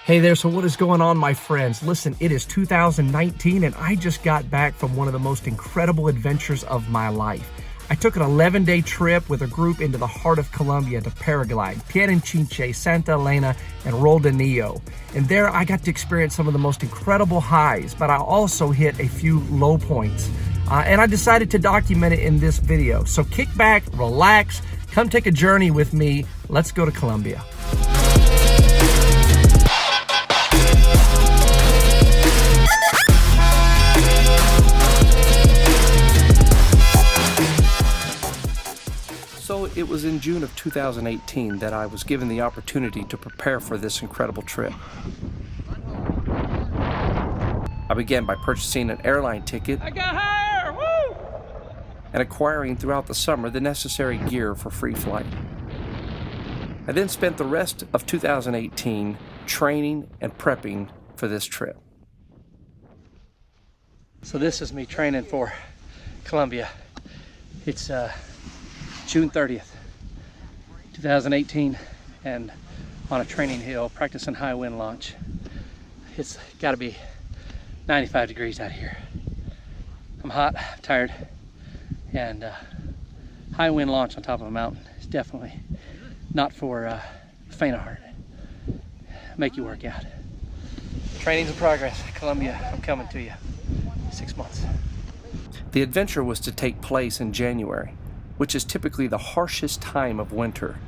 Hey there, so what is going on, my friends? Listen, it is 2019 and I just got back from one of the most incredible adventures of my life. I took an 11-day trip with a group into the heart of Colombia to paraglide, Piedechinche, Santa Elena, and Roldanillo. And there I got to experience some of the most incredible highs, but I also hit a few low points. And I decided to document it in this video. So kick back, relax, come take a journey with me. Let's go to Colombia. So it was in June of 2018 that I was given the opportunity to prepare for this incredible trip. I began by purchasing an airline ticket and acquiring throughout the summer the necessary gear for free flight. I then spent the rest of 2018 training and prepping for this trip. So this is me training for Colombia. It's June 30th, 2018, and on a training hill, practicing high wind launch. It's got to be 95 degrees out here. I'm hot, I'm tired, and high wind launch on top of a mountain is definitely not for faint of heart. Make you work out. Training's in progress. Colombia, I'm coming to you. 6 months. The adventure was to take place in January, which is typically the harshest time of winter,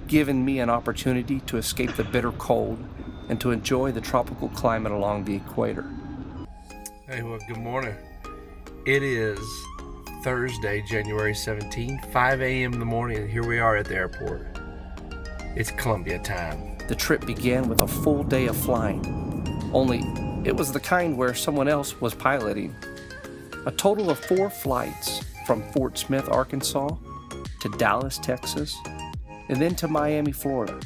giving me an opportunity to escape the bitter cold and to enjoy the tropical climate along the equator. Hey, well, good morning. It is Thursday, January 17th, 5 a.m. in the morning, and here we are at the airport. It's Colombia time. The trip began with a full day of flying, only it was the kind where someone else was piloting. A total of 4 flights from Fort Smith, Arkansas, to Dallas, Texas, and then to Miami, Florida,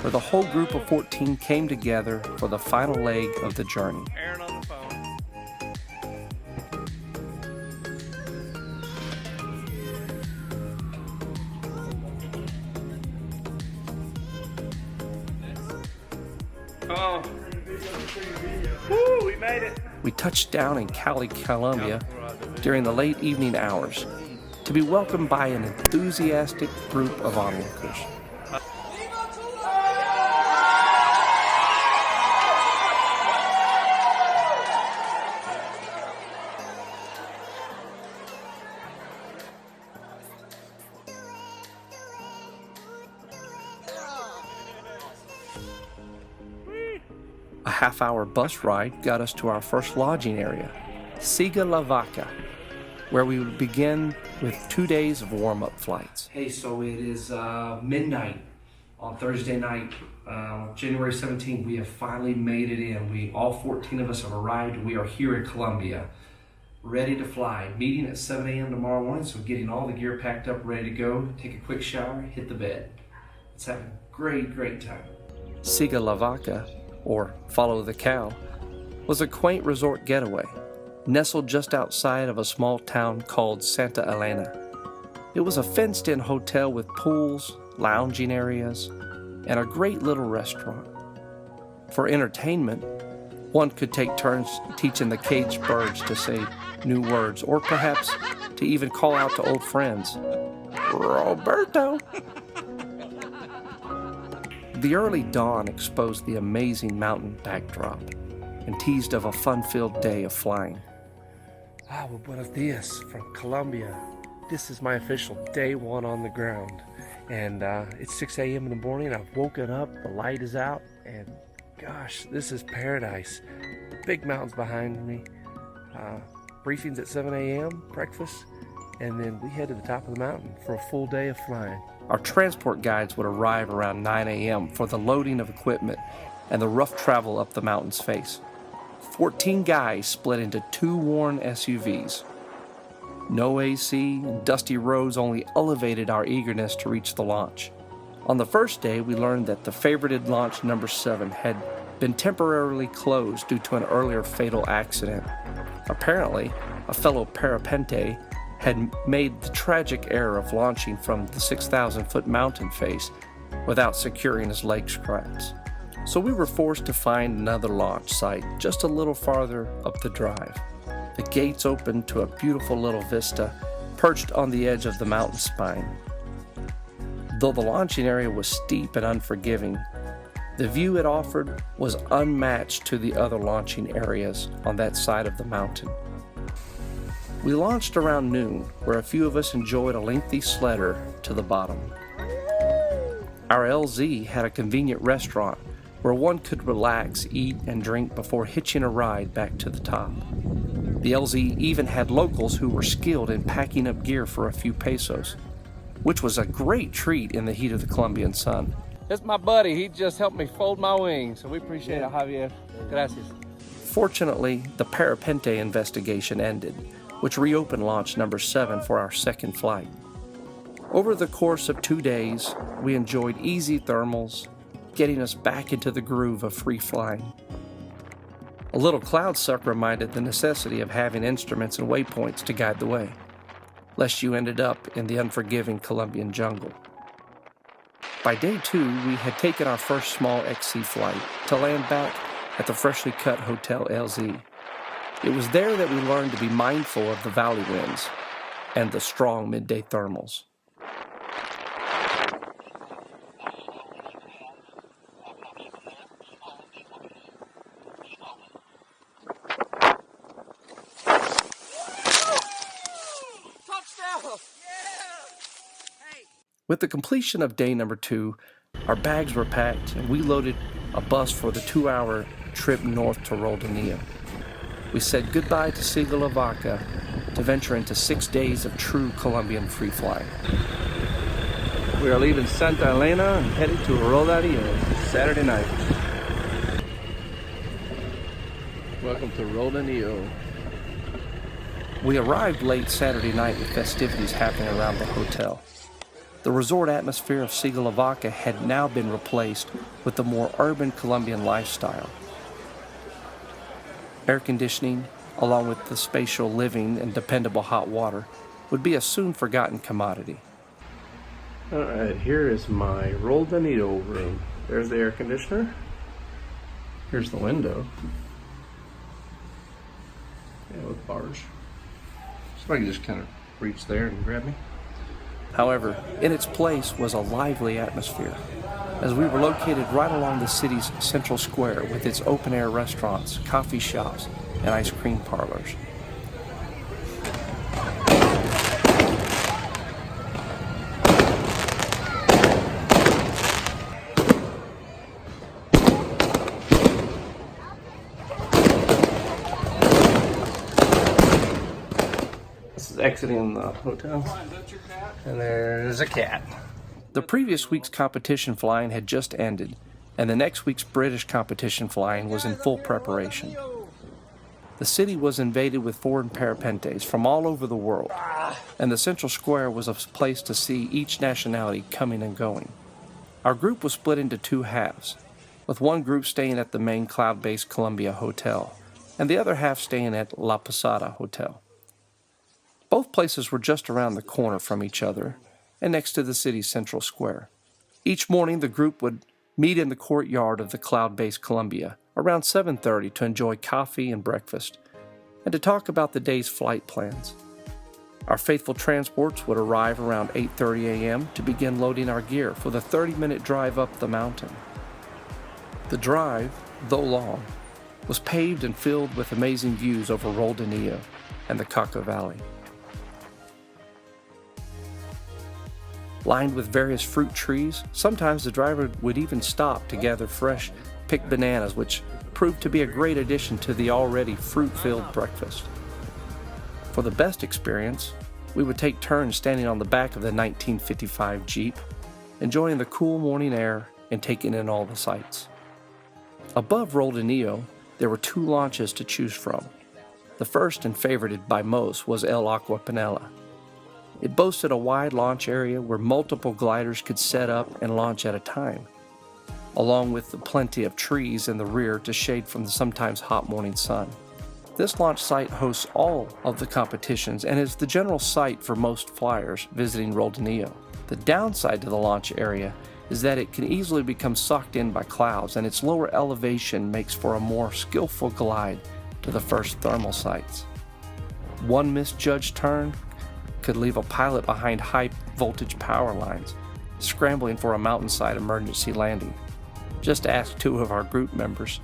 where the whole group of 14 came together for the final leg of the journey. Aaron on the phone. Oh, woo, we made it. We touched down in Cali, Colombia during the late evening hours to be welcomed by an enthusiastic group of onlookers. A half-hour bus ride got us to our first lodging area, Siga La Vaca, where we would begin with 2 days of warm-up flights. Hey, so it is midnight on Thursday night, January 17th. We have finally made it in. All 14 of us have arrived. We are here in Colombia, ready to fly. Meeting at 7 a.m. tomorrow morning, so getting all the gear packed up, ready to go, take a quick shower, hit the bed. Let's have a great, great time. Siga La Vaca, or Follow the Cow, was a quaint resort getaway, nestled just outside of a small town called Santa Elena. It was a fenced-in hotel with pools, lounging areas, and a great little restaurant. For entertainment, one could take turns teaching the caged birds to say new words, or perhaps to even call out to old friends. Roberto! The early dawn exposed the amazing mountain backdrop and teased of a fun-filled day of flying. Well, buenos dias from Colombia. This is my official day 1 on the ground. And it's 6 a.m. in the morning. I've woken up, the light is out, and gosh, this is paradise. Big mountains behind me. Briefings at 7 a.m., breakfast, and then we head to the top of the mountain for a full day of flying. Our transport guides would arrive around 9 a.m. for the loading of equipment and the rough travel up the mountain's face. 14 guys split into 2 worn SUVs. No AC and dusty roads only elevated our eagerness to reach the launch. On the first day, we learned that the favorited launch number 7 had been temporarily closed due to an earlier fatal accident. Apparently, a fellow parapente had made the tragic error of launching from the 6,000-foot mountain face without securing his leg straps. So we were forced to find another launch site just a little farther up the drive. The gates opened to a beautiful little vista perched on the edge of the mountain spine. Though the launching area was steep and unforgiving, the view it offered was unmatched to the other launching areas on that side of the mountain. We launched around noon, where a few of us enjoyed a lengthy sledder to the bottom. Our LZ had a convenient restaurant where one could relax, eat, and drink before hitching a ride back to the top. The LZ even had locals who were skilled in packing up gear for a few pesos, which was a great treat in the heat of the Colombian sun. This is my buddy. He just helped me fold my wings, so we appreciate it, Javier. Gracias. Fortunately, the parapente investigation ended, which reopened launch number 7 for our second flight. Over the course of 2 days, we enjoyed easy thermals, getting us back into the groove of free flying. A little cloud suck reminded the necessity of having instruments and waypoints to guide the way, lest you ended up in the unforgiving Colombian jungle. By day 2, we had taken our first small XC flight to land back at the freshly cut Hotel LZ. It was there that we learned to be mindful of the valley winds and the strong midday thermals. With the completion of day number 2, our bags were packed and we loaded a bus for the 2-hour trip north to Roldanillo. We said goodbye to Sigla La Vaca to venture into 6 days of true Colombian free flying. We are leaving Santa Elena and headed to Roldanillo Saturday night. Welcome to Roldanillo. We arrived late Saturday night with festivities happening around the hotel. The resort atmosphere of Sigla La Vaca had now been replaced with the more urban Colombian lifestyle. Air conditioning, along with the spatial living and dependable hot water, would be a soon-forgotten commodity. All right, here is my Roldanillo room. There's the air conditioner. Here's the window. Yeah, with bars. Somebody can just kind of reach there and grab me. However, in its place was a lively atmosphere, as we were located right along the city's central square with its open-air restaurants, coffee shops, and ice cream parlors. This is exiting the hotel. And there's a cat. The previous week's competition flying had just ended, and the next week's British competition flying was in full preparation. The city was invaded with foreign parapentes from all over the world, and the central square was a place to see each nationality coming and going. Our group was split into 2 halves, with one group staying at the main cloud-based Colombia hotel, and the other half staying at La Posada Hotel. Both places were just around the corner from each other and next to the city's central square. Each morning, the group would meet in the courtyard of the cloud-based Colombia around 7:30 to enjoy coffee and breakfast and to talk about the day's flight plans. Our faithful transports would arrive around 8:30 a.m. to begin loading our gear for the 30-minute drive up the mountain. The drive, though long, was paved and filled with amazing views over Roldanillo and the Cauca Valley. Lined with various fruit trees, sometimes the driver would even stop to gather fresh, picked bananas, which proved to be a great addition to the already fruit-filled breakfast. For the best experience, we would take turns standing on the back of the 1955 Jeep, enjoying the cool morning air and taking in all the sights. Above Roldanillo, there were 2 launches to choose from. The first and favorited by most was El Agua Panela. It boasted a wide launch area where multiple gliders could set up and launch at a time, along with plenty of trees in the rear to shade from the sometimes hot morning sun. This launch site hosts all of the competitions and is the general site for most flyers visiting Roldanillo. The downside to the launch area is that it can easily become sucked in by clouds, and its lower elevation makes for a more skillful glide to the first thermal sites. One misjudged turn could leave a pilot behind high voltage power lines, scrambling for a mountainside emergency landing. Just ask 2 of our group members.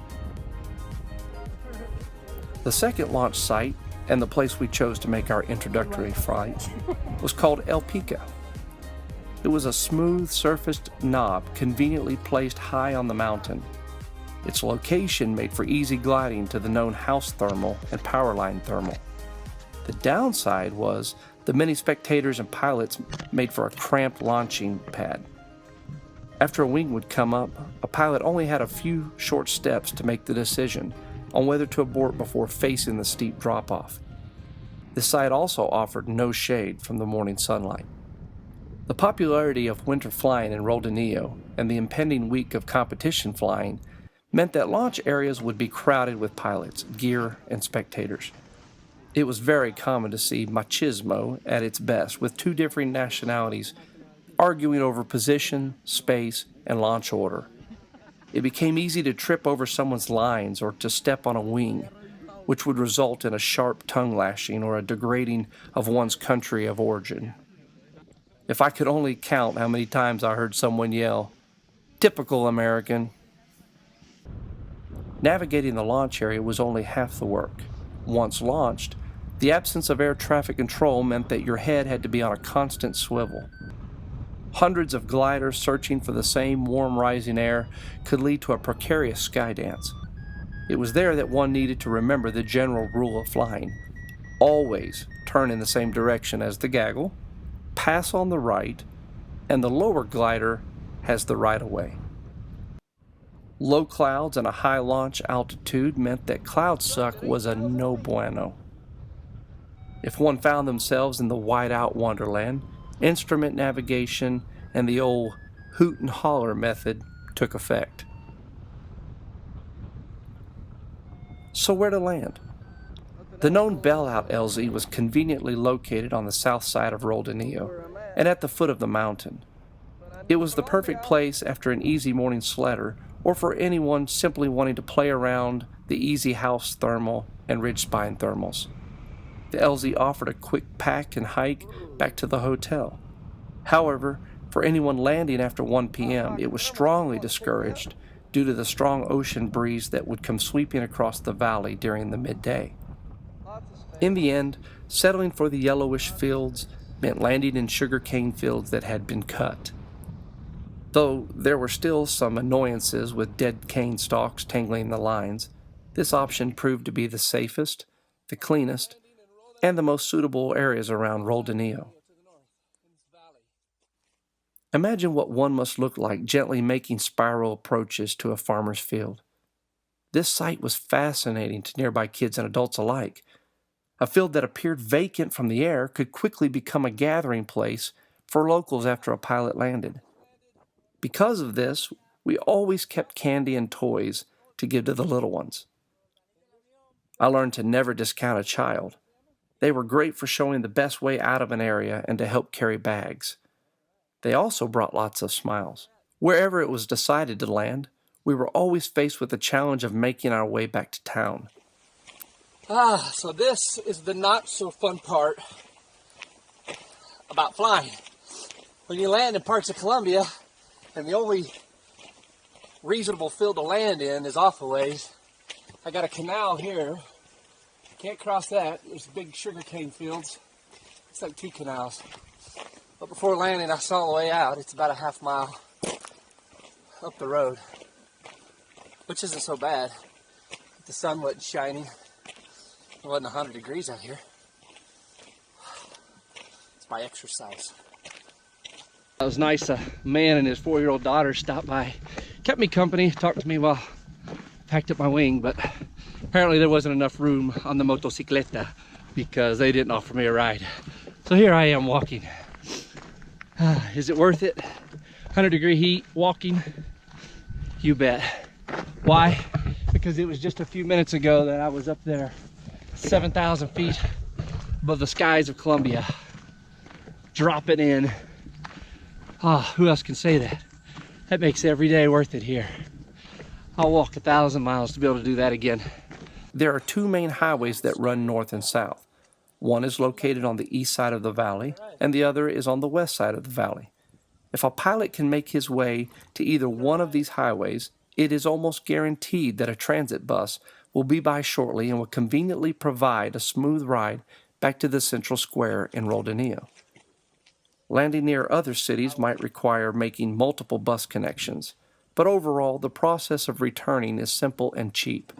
The second launch site, and the place we chose to make our introductory flight, was called El Pico. It was a smooth-surfaced knob conveniently placed high on the mountain. Its location made for easy gliding to the known house thermal and power line thermal. The downside was the many spectators and pilots made for a cramped launching pad. After a wing would come up, a pilot only had a few short steps to make the decision on whether to abort before facing the steep drop-off. The site also offered no shade from the morning sunlight. The popularity of winter flying in Roldanillo and the impending week of competition flying meant that launch areas would be crowded with pilots, gear, and spectators. It was very common to see machismo at its best, with 2 differing nationalities arguing over position, space, and launch order. It became easy to trip over someone's lines or to step on a wing, which would result in a sharp tongue lashing or a degrading of one's country of origin. If I could only count how many times I heard someone yell, "Typical American." Navigating the launch area was only half the work. Once launched, the absence of air traffic control meant that your head had to be on a constant swivel. Hundreds of gliders searching for the same warm rising air could lead to a precarious sky dance. It was there that one needed to remember the general rule of flying. Always turn in the same direction as the gaggle, pass on the right, and the lower glider has the right of way. Low clouds and a high launch altitude meant that cloud suck was a no bueno. If one found themselves in the whiteout wonderland, instrument navigation and the old hoot and holler method took effect. So where to land? The known bailout LZ was conveniently located on the south side of Roldanillo and at the foot of the mountain. It was the perfect place after an easy morning sledder or for anyone simply wanting to play around the easy house thermal and ridge spine thermals. The LZ offered a quick pack and hike back to the hotel. However, for anyone landing after 1 p.m., it was strongly discouraged due to the strong ocean breeze that would come sweeping across the valley during the midday. In the end, settling for the yellowish fields meant landing in sugarcane fields that had been cut. Though there were still some annoyances with dead cane stalks tangling the lines, this option proved to be the safest, the cleanest, and the most suitable areas around Roldanillo. Imagine what one must look like gently making spiral approaches to a farmer's field. This sight was fascinating to nearby kids and adults alike. A field that appeared vacant from the air could quickly become a gathering place for locals after a pilot landed. Because of this, we always kept candy and toys to give to the little ones. I learned to never discount a child. They were great for showing the best way out of an area and to help carry bags. They also brought lots of smiles. Wherever it was decided to land, we were always faced with the challenge of making our way back to town. So this is the not so fun part about flying. When you land in parts of Colombia, and the only reasonable field to land in is off a ways, I got a canal here. Can't cross that. There's big sugarcane fields. It's like 2 canals. But before landing, I saw the way out. It's about a half mile up the road, which isn't so bad. The sun wasn't shining. It wasn't 100 degrees out here. It's my exercise. It was nice. A man and his 4-year-old daughter stopped by, kept me company, talked to me while I packed up my wing, but apparently there wasn't enough room on the motocicleta because they didn't offer me a ride. So here I am walking. Is it worth it? 100-degree heat, walking? You bet. Why? Because it was just a few minutes ago that I was up there 7,000 feet above the skies of Colombia, dropping in. Who else can say that? That makes every day worth it here. I'll walk 1,000 miles to be able to do that again. There are two main highways that run north and south. One is located on the east side of the valley, and the other is on the west side of the valley. If a pilot can make his way to either one of these highways, it is almost guaranteed that a transit bus will be by shortly and will conveniently provide a smooth ride back to the central square in Roldanillo. Landing near other cities might require making multiple bus connections, but overall the process of returning is simple and cheap.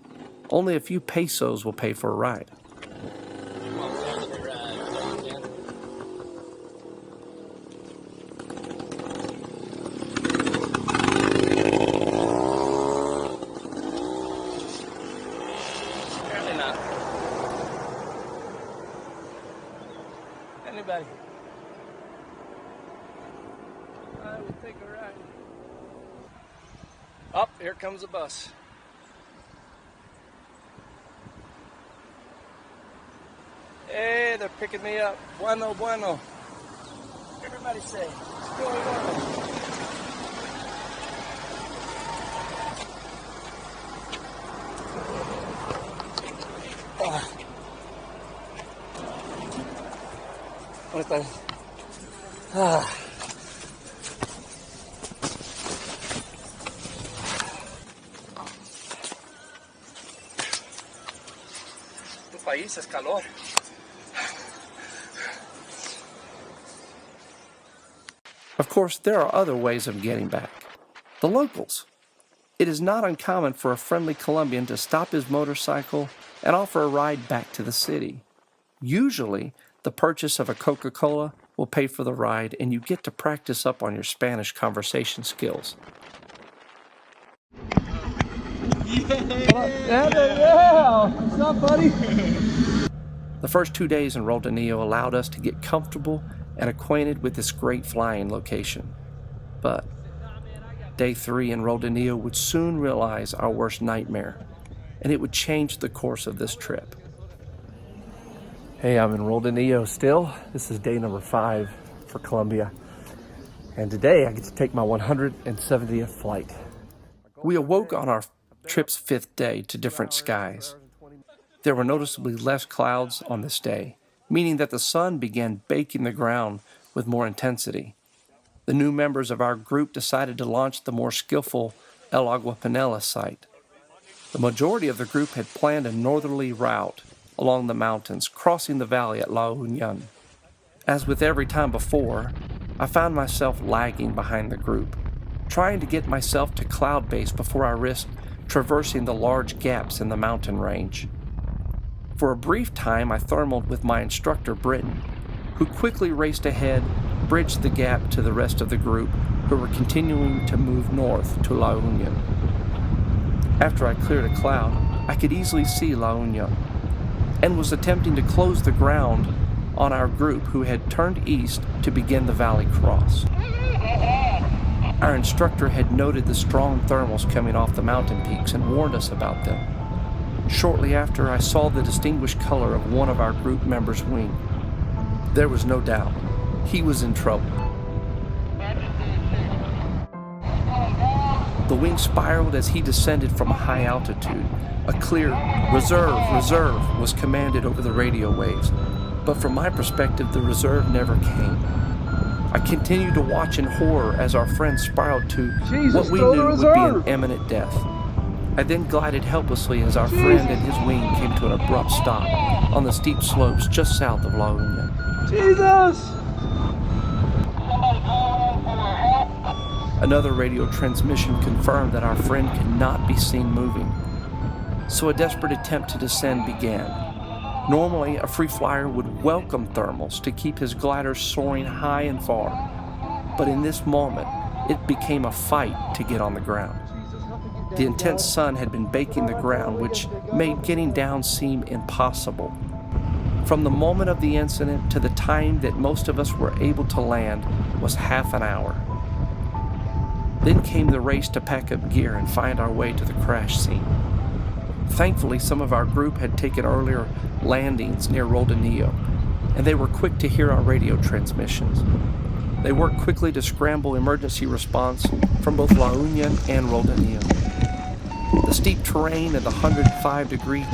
Only a few pesos will pay for a ride. Apparently not. Anybody? I will take a ride. Oh, here comes a bus. Hey, they're picking me up. Bueno, bueno. Everybody say, what's going on? ¿Dónde están? Tu país es calor. Of course, there are other ways of getting back. The locals. It is not uncommon for a friendly Colombian to stop his motorcycle and offer a ride back to the city. Usually, the purchase of a Coca-Cola will pay for the ride, and you get to practice up on your Spanish conversation skills. Yeah! What's up, buddy? The first 2 days in Roldanillo allowed us to get comfortable and acquainted with this great flying location. But day 3 in Roldanillo would soon realize our worst nightmare, and it would change the course of this trip. Hey, I'm in Roldanillo still. This is day number 5 for Colombia. And today I get to take my 170th flight. We awoke on our trip's 5th day to different skies. There were noticeably less clouds on this day, meaning that the sun began baking the ground with more intensity. The new members of our group decided to launch the more skillful El Agua Panela site. The majority of the group had planned a northerly route along the mountains, crossing the valley at La Union. As with every time before, I found myself lagging behind the group, trying to get myself to cloud base before I risked traversing the large gaps in the mountain range. For a brief time, I thermaled with my instructor, Britain, who quickly raced ahead, bridged the gap to the rest of the group, who were continuing to move north to La Union. After I cleared a cloud, I could easily see La Union, and was attempting to close the ground on our group who had turned east to begin the valley cross. Our instructor had noted the strong thermals coming off the mountain peaks and warned us about them. Shortly after, I saw the distinguished color of one of our group members' wing. There was no doubt. He was in trouble. The wing spiraled as he descended from a high altitude. A clear, reserve, reserve was commanded over the radio waves, but from my perspective, the reserve never came. I continued to watch in horror as our friend spiraled to what we knew would be an imminent death. I then glided helplessly as our friend and his wing came to an abrupt stop on the steep slopes just south of La Union. Jesus! Another radio transmission confirmed that our friend could not be seen moving, so a desperate attempt to descend began. Normally, a free flyer would welcome thermals to keep his glider soaring high and far, but in this moment, it became a fight to get on the ground. The intense sun had been baking the ground, which made getting down seem impossible. From the moment of the incident to the time that most of us were able to land was half an hour. Then came the race to pack up gear and find our way to the crash scene. Thankfully, some of our group had taken earlier landings near Roldanillo, and they were quick to hear our radio transmissions. They worked quickly to scramble emergency response from both La Union and Roldanillo. The steep terrain and the 105-degree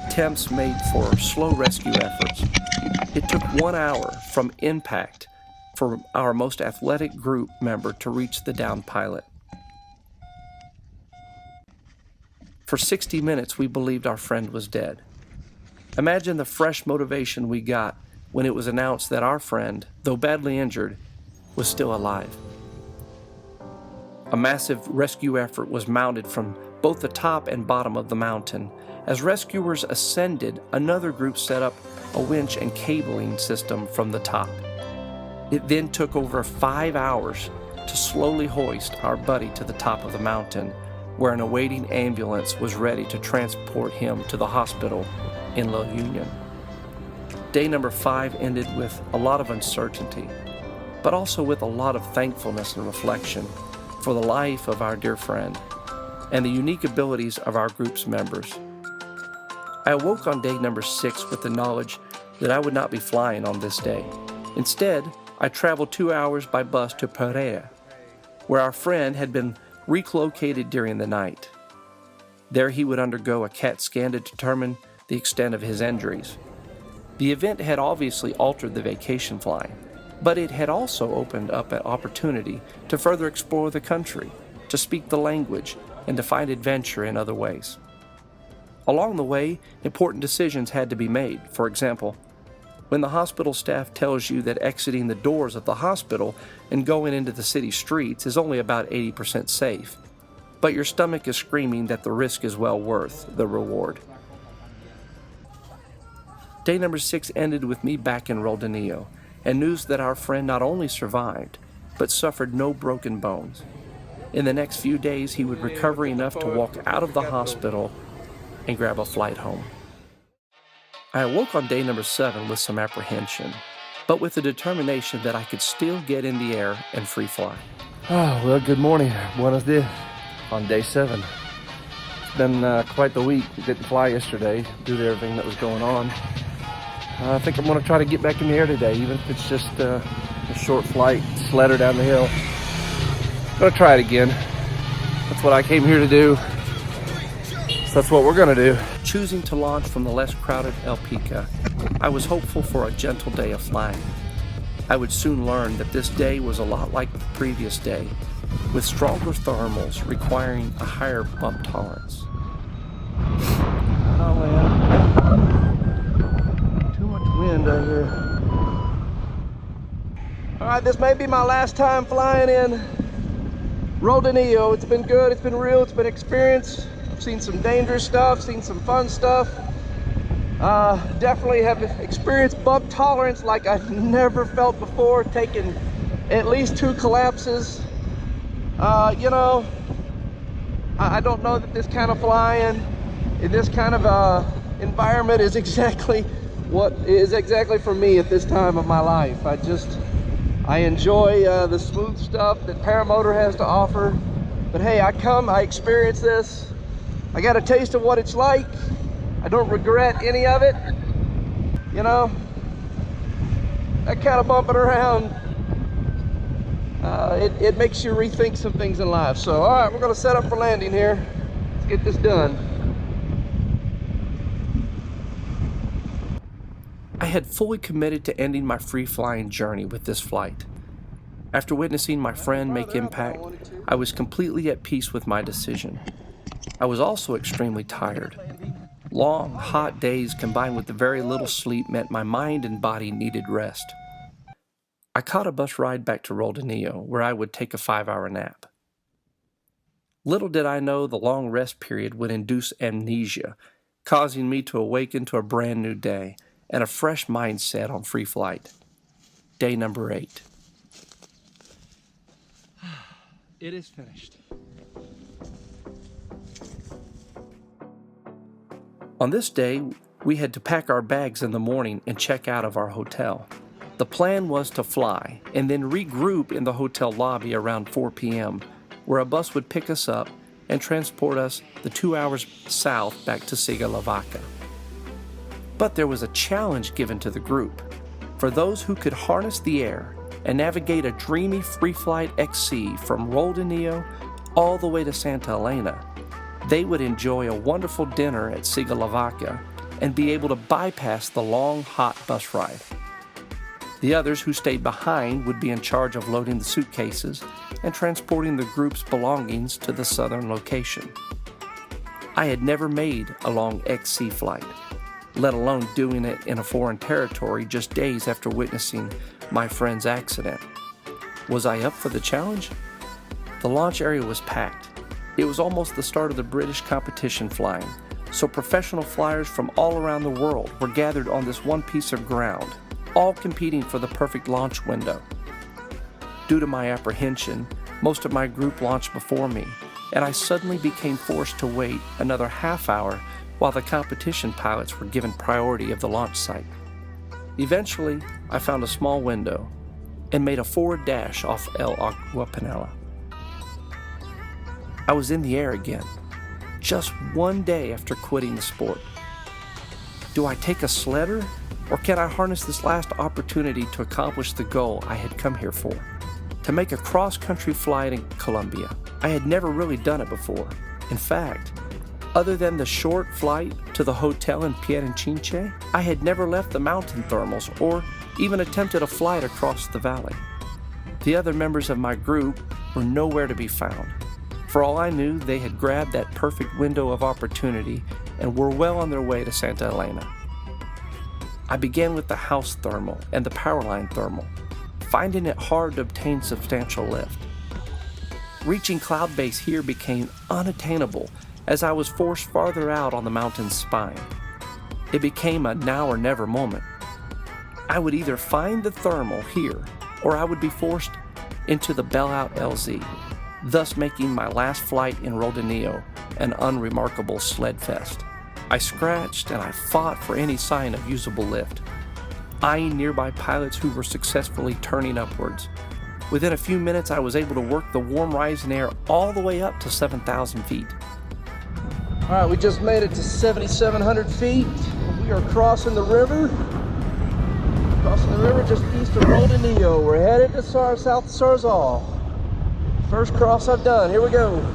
temps made for slow rescue efforts. It took 1 hour from impact for our most athletic group member to reach the downed pilot. For 60 minutes, we believed our friend was dead. Imagine the fresh motivation we got when it was announced that our friend, though badly injured, was still alive. A massive rescue effort was mounted from both the top and bottom of the mountain. As rescuers ascended, another group set up a winch and cabling system from the top. It then took over 5 hours to slowly hoist our buddy to the top of the mountain, where an awaiting ambulance was ready to transport him to the hospital in La Union. Day number 5 ended with a lot of uncertainty, but also with a lot of thankfulness and reflection for the life of our dear friend and the unique abilities of our group's members. I awoke on day number 6 with the knowledge that I would not be flying on this day. Instead, I traveled 2 hours by bus to Pereira, where our friend had been relocated during the night. There he would undergo a CAT scan to determine the extent of his injuries. The event had obviously altered the vacation flying, but it had also opened up an opportunity to further explore the country, to speak the language, and to find adventure in other ways. Along the way, important decisions had to be made. For example, when the hospital staff tells you that exiting the doors of the hospital and going into the city streets is only about 80% safe, but your stomach is screaming that the risk is well worth the reward. Day number 6 ended with me back in Roldanillo and news that our friend not only survived, but suffered no broken bones. In the next few days, he would recover enough to walk out of the hospital and grab a flight home. I awoke on day number 7 with some apprehension, but with the determination that I could still get in the air and free fly. Well, good morning. Buenos dias. On day 7. It's been quite the week. We didn't fly yesterday due to everything that was going on. I think I'm going to try to get back in the air today, even if it's just a short flight, sledder down the hill. I'm going to try it again. That's what I came here to do. So that's what we're going to do. Choosing to launch from the less crowded El Pica, I was hopeful for a gentle day of flying. I would soon learn that this day was a lot like the previous day, with stronger thermals requiring a higher bump tolerance. Oh man, too much wind out here. All right, this may be my last time flying in Roldanillo. It's been good, it's been real, it's been experience. I've seen some dangerous stuff, seen some fun stuff. Definitely have experienced bump tolerance like I've never felt before, taking at least 2 collapses. You know, I don't know that this kind of flying in this kind of environment is exactly for me at this time of my life. I enjoy the smooth stuff that paramotor has to offer. But hey, I experience this. I got a taste of what it's like. I don't regret any of it. You know, that kind of bumping around, it makes you rethink some things in life. So, all right, we're gonna set up for landing here. Let's get this done. I had fully committed to ending my free flying journey with this flight. After witnessing my friend make impact, I was completely at peace with my decision. I was also extremely tired. Long, hot days combined with the very little sleep meant my mind and body needed rest. I caught a bus ride back to Roldanillo, where I would take a 5-hour nap. Little did I know the long rest period would induce amnesia, causing me to awaken to a brand new day and a fresh mindset on free flight. Day number 8. It is finished. On this day, we had to pack our bags in the morning and check out of our hotel. The plan was to fly and then regroup in the hotel lobby around 4 p.m., where a bus would pick us up and transport us the 2 hours south back to Siga La Vaca. But there was a challenge given to the group. For those who could harness the air, and navigate a dreamy free flight XC from Roldanillo all the way to Santa Elena, they would enjoy a wonderful dinner at Sigalovaca and be able to bypass the long, hot bus ride. The others who stayed behind would be in charge of loading the suitcases and transporting the group's belongings to the southern location. I had never made a long XC flight, let alone doing it in a foreign territory just days after witnessing my friend's accident. Was I up for the challenge? The launch area was packed. It was almost the start of the British competition flying, so professional flyers from all around the world were gathered on this one piece of ground, all competing for the perfect launch window. Due to my apprehension, most of my group launched before me, and I suddenly became forced to wait another half hour while the competition pilots were given priority of the launch site. Eventually, I found a small window and made a forward dash off El Aguapanela. I was in the air again, just one day after quitting the sport. Do I take a sledder, or can I harness this last opportunity to accomplish the goal I had come here for? To make a cross-country flight in Colombia. I had never really done it before. In fact, other than the short flight to the hotel in Piedechinche, I had never left the mountain thermals or even attempted a flight across the valley. The other members of my group were nowhere to be found. For all I knew, they had grabbed that perfect window of opportunity and were well on their way to Santa Elena. I began with the house thermal and the powerline thermal, finding it hard to obtain substantial lift. Reaching cloud base here became unattainable as I was forced farther out on the mountain's spine. It became a now or never moment. I would either find the thermal here or I would be forced into the bailout LZ, thus making my last flight in Roldanillo an unremarkable sled fest. I scratched and I fought for any sign of usable lift, eyeing nearby pilots who were successfully turning upwards. Within a few minutes, I was able to work the warm rising air all the way up to 7,000 feet. All right, we just made it to 7,700 feet. We are crossing the river. Crossing the river just east of Roldanillo. We're headed to South Sarzal. First cross I've done. Here we go.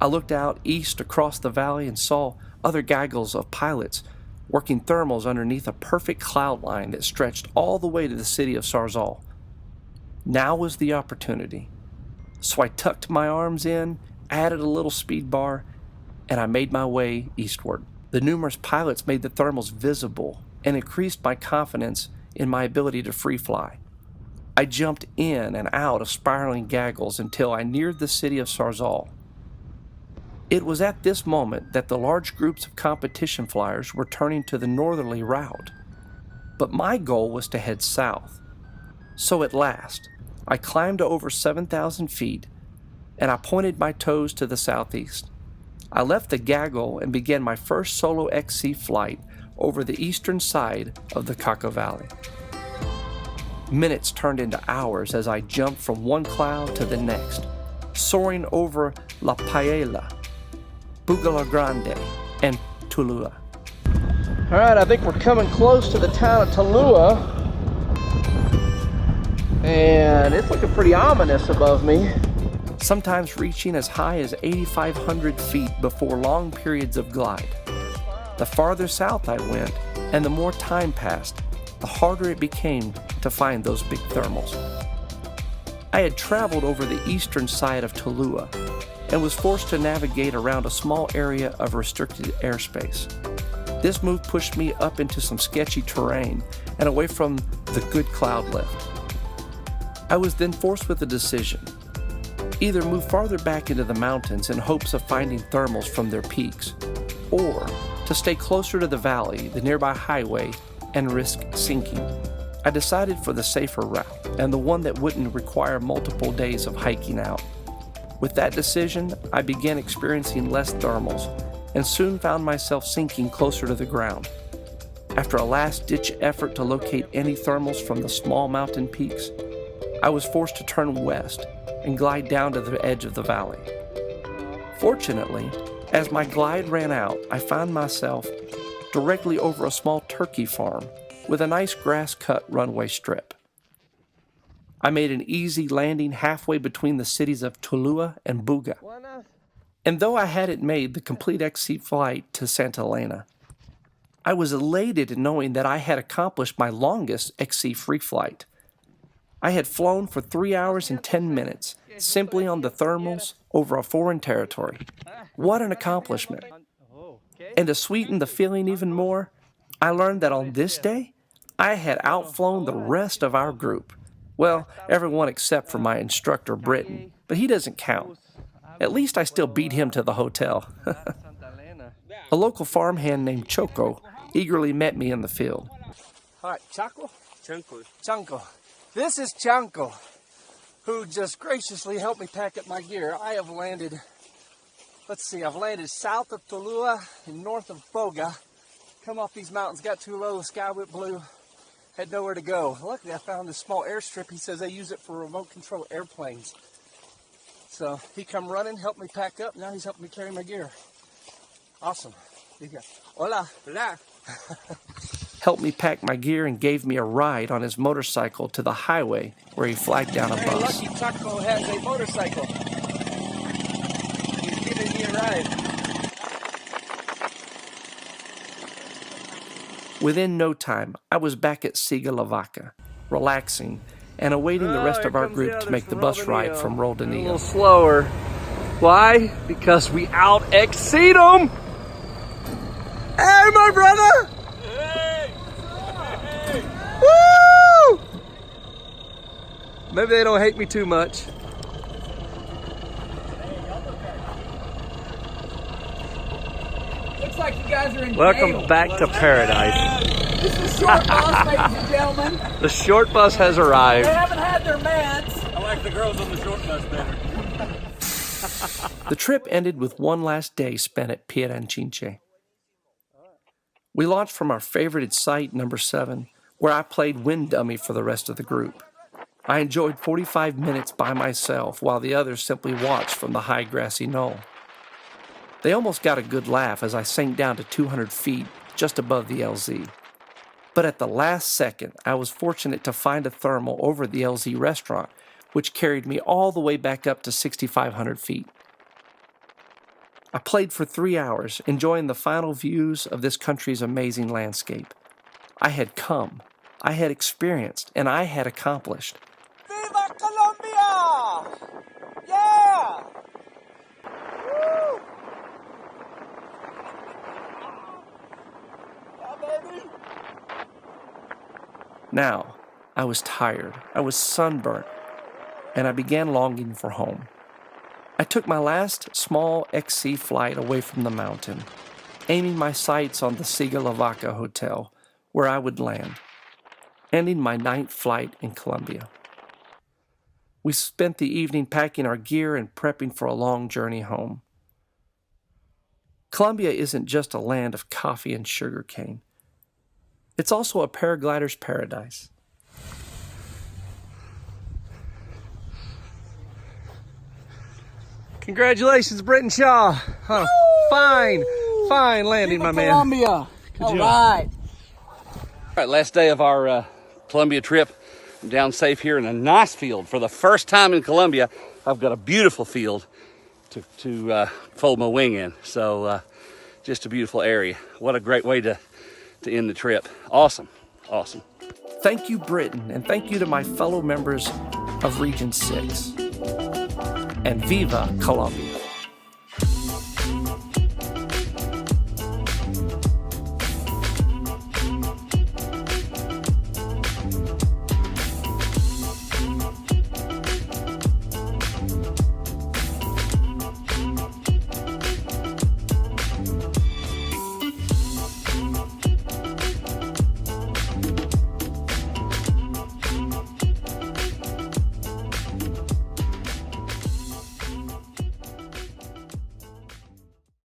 I looked out east across the valley and saw other gaggles of pilots working thermals underneath a perfect cloud line that stretched all the way to the city of Sarzal. Now was the opportunity. So I tucked my arms in, added a little speed bar, and I made my way eastward. The numerous pilots made the thermals visible and increased my confidence in my ability to free fly. I jumped in and out of spiraling gaggles until I neared the city of Sarzal. It was at this moment that the large groups of competition flyers were turning to the northerly route. But my goal was to head south. So at last, I climbed to over 7,000 feet and I pointed my toes to the southeast. I left the gaggle and began my first solo XC flight over the eastern side of the Cauca Valley. Minutes turned into hours as I jumped from one cloud to the next, soaring over La Paella, Bugala Grande, and Tulua. All right, I think we're coming close to the town of Tulua. And it's looking pretty ominous above me. Sometimes reaching as high as 8,500 feet before long periods of glide. The farther south I went, and the more time passed, the harder it became to find those big thermals. I had traveled over the eastern side of Tulua and was forced to navigate around a small area of restricted airspace. This move pushed me up into some sketchy terrain and away from the good cloud lift. I was then forced with a decision. Either move farther back into the mountains in hopes of finding thermals from their peaks, or to stay closer to the valley, the nearby highway, and risk sinking. I decided for the safer route and the one that wouldn't require multiple days of hiking out. With that decision, I began experiencing less thermals and soon found myself sinking closer to the ground. After a last-ditch effort to locate any thermals from the small mountain peaks, I was forced to turn west and glide down to the edge of the valley. Fortunately, as my glide ran out, I found myself directly over a small turkey farm with a nice grass-cut runway strip. I made an easy landing halfway between the cities of Tuluá and Buga. And though I hadn't made the complete XC flight to Santa Elena, I was elated in knowing that I had accomplished my longest XC free flight. I had flown for 3 hours and 10 minutes, simply on the thermals over a foreign territory. What an accomplishment. And to sweeten the feeling even more, I learned that on this day, I had outflown the rest of our group. Well, everyone except for my instructor, Britton, but he doesn't count. At least I still beat him to the hotel. A local farmhand named Choco eagerly met me in the field. All right, Chaco? Chanco. This is Chanco, who just graciously helped me pack up my gear. I have landed, I've landed south of Tuluá and north of Boga. Come off these mountains, got too low, the sky went blue, had nowhere to go. Luckily, I found this small airstrip. He says they use it for remote control airplanes. So he come running, helped me pack up. Now he's helping me carry my gear. Awesome. Hola. Hola. Helped me pack my gear and gave me a ride on his motorcycle to the highway where he flagged down a Very bus. lucky Chaco has a motorcycle. He's giving me a ride. Within no time, I was back at Siga La Vaca, relaxing and awaiting the rest of our group to make the bus ride from A little Roldanillo. slower. Why? Because we out-exceed them. Hey, my brother! Woo! Maybe they don't hate me too much. Looks like you guys are in Welcome jail. back to paradise. This is short bus, ladies and gentlemen. The short bus has They arrived. haven't had their meds. I like the girls on the short bus better. The trip ended with one last day spent at Piedechinche. We launched from our favorited site, number 7, where I played wind dummy for the rest of the group. I enjoyed 45 minutes by myself while the others simply watched from the high grassy knoll. They almost got a good laugh as I sank down to 200 feet just above the LZ. But at the last second, I was fortunate to find a thermal over the LZ restaurant, which carried me all the way back up to 6,500 feet. I played for 3 hours, enjoying the final views of this country's amazing landscape. I had come, I had experienced, and I had accomplished. Viva Colombia! Yeah! Woo! Yeah, baby! Now, I was tired, I was sunburnt, and I began longing for home. I took my last small XC flight away from the mountain, aiming my sights on the Siga La Vaca Hotel, where I would land, ending my 9th flight in Colombia. We spent the evening packing our gear and prepping for a long journey home. Colombia isn't just a land of coffee and sugar cane. It's also a paraglider's paradise. Congratulations, Britton Shaw. Huh. Fine landing, my man. Colombia. All right. All right, last day of our Colombia trip. I'm down safe here in a nice field. For the first time in Colombia, I've got a beautiful field to fold my wing in. So just a beautiful area. What a great way to end the trip. Awesome. Thank you, Britain, and thank you to my fellow members of Region 6. And Viva Colombia.